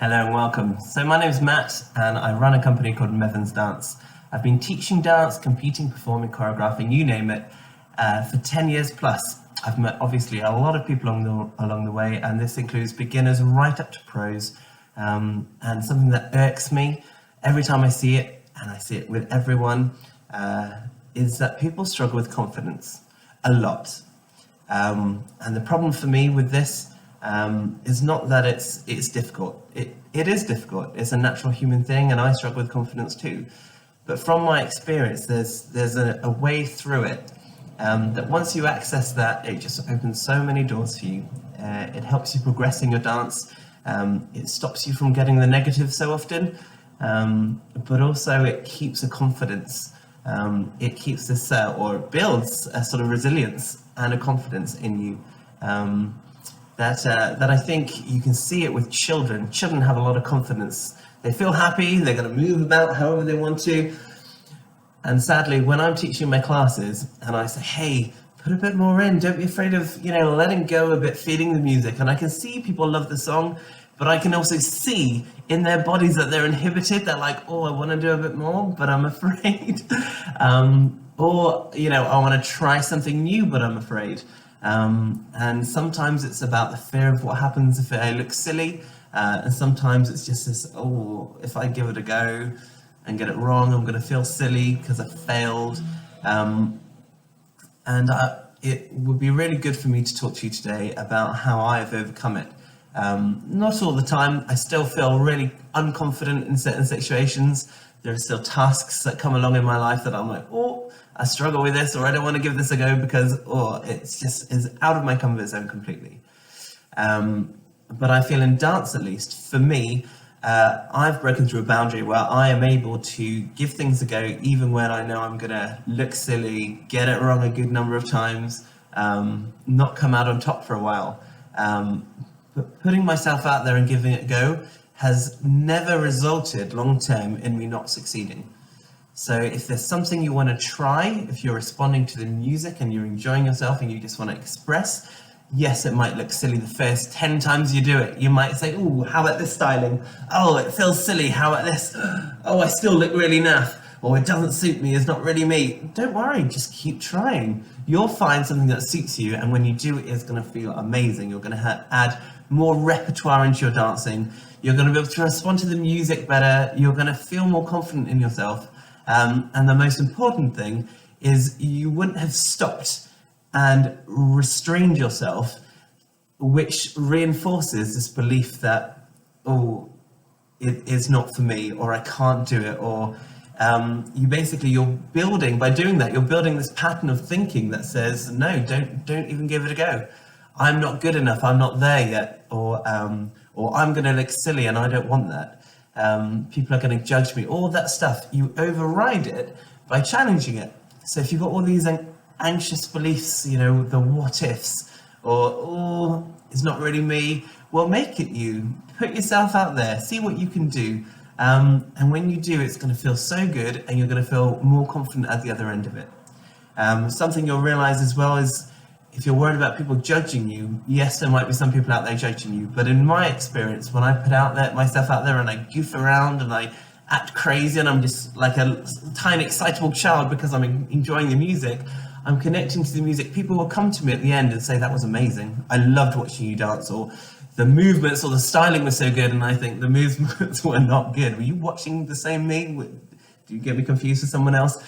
Hello and welcome. So my name is Matt and I run a company called Mevans Dance. I've been teaching dance, competing, performing, choreographing, you name it, for 10 years plus. I've met obviously a lot of people along the way, and this includes beginners right up to pros. And something that irks me every time I see it, and I see it with everyone, is that people struggle with confidence a lot. And the problem for me with this is not that it's difficult. It is difficult. It's a natural human thing, and I struggle with confidence too. But from my experience, there's a way through it that once you access that, it just opens so many doors for you. It helps you progress in your dance. It stops you from getting the negative so often, but also it keeps a confidence. It keeps this, or it builds a sort of resilience and a confidence in you. That I think you can see it with children. Children have a lot of confidence. They feel happy, they're going to move about however they want to. And sadly, when I'm teaching my classes and I say, hey, put a bit more in, don't be afraid of, letting go a bit, feeling the music. And I can see people love the song, but I can also see in their bodies that they're inhibited. They're like, oh, I want to do a bit more, but I'm afraid. I want to try something new, but I'm afraid. And sometimes it's about the fear of what happens if I look silly. And sometimes it's just this, if I give it a go and get it wrong, I'm going to feel silly because I failed. It would be really good for me to talk to you today about how I've overcome it. Not all the time. I still feel really unconfident in certain situations. There are still tasks that come along in my life that I'm like, I struggle with this, or I don't want to give this a go because, it's just is out of my comfort zone completely. But I feel in dance, at least, for me, I've broken through a boundary where I am able to give things a go, even when I know I'm going to look silly, get it wrong a good number of times, not come out on top for a while. But putting myself out there and giving it a go has never resulted long-term in me not succeeding. So if there's something you want to try, if you're responding to the music and you're enjoying yourself and you just want to express, yes, it might look silly the first 10 times you do it. You might say, how about this styling? Oh, it feels silly. How about this? Oh, I still look really naff. Or it doesn't suit me. It's not really me. Don't worry. Just keep trying. You'll find something that suits you. And when you do, it's going to feel amazing. You're going to add more repertoire into your dancing. You're going to be able to respond to the music better. You're going to feel more confident in yourself. And the most important thing is you wouldn't have stopped and restrained yourself, which reinforces this belief that, it is not for me, or I can't do it, or you're building, by doing that, you're building this pattern of thinking that says, no, don't even give it a go. I'm not good enough, I'm not there yet, or I'm going to look silly and I don't want that. People are going to judge me, all that stuff. You override it by challenging it. So if you've got all these anxious beliefs, the what ifs, or it's not really me, well, make it you. Put yourself out there, see what you can do. And when you do, it's going to feel so good and you're going to feel more confident at the other end of it. Something you'll realize as well is, if you're worried about people judging you, yes, there might be some people out there judging you, but in my experience, when I put myself out there and I goof around and I act crazy and I'm just like a tiny excitable child because I'm enjoying the music, I'm connecting to the music. People will come to me at the end and say, that was amazing. I loved watching you dance, or the movements or the styling was so good, and I think the movements were not good. Were you watching the same me? Do you get me confused with someone else?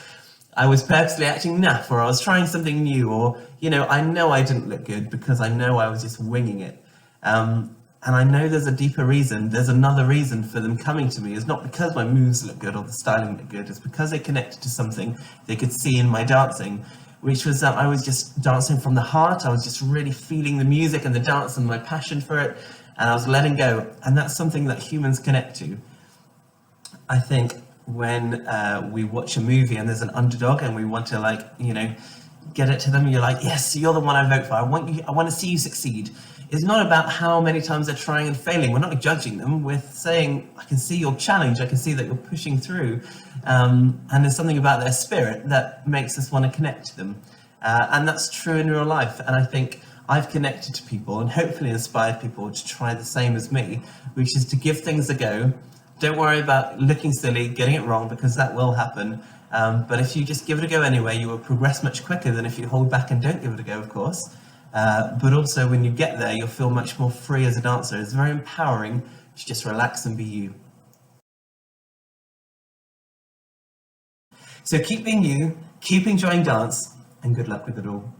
I was purposely acting naff, or I was trying something new, or, I know I didn't look good because I know I was just winging it. And I know there's a deeper reason. There's another reason for them coming to me. It's not because my moves look good or the styling look good. It's because they connected to something they could see in my dancing, which was that I was just dancing from the heart. I was just really feeling the music and the dance and my passion for it, and I was letting go. And that's something that humans connect to. I think when we watch a movie and there's an underdog and we want to get it to them, you're like, yes, you're the one I vote for. I want to see you succeed. It's not about how many times they're trying and failing. We're not judging them. We're saying, I can see your challenge. I can see that you're pushing through. And there's something about their spirit that makes us want to connect to them. And that's true in real life. And I think I've connected to people and hopefully inspired people to try the same as me, which is to give things a go. Don't worry about looking silly, getting it wrong, because that will happen. But if you just give it a go anyway, you will progress much quicker than if you hold back and don't give it a go, of course. But also when you get there, you'll feel much more free as a dancer. It's very empowering to just relax and be you. So keep being you, keep enjoying dance, and good luck with it all.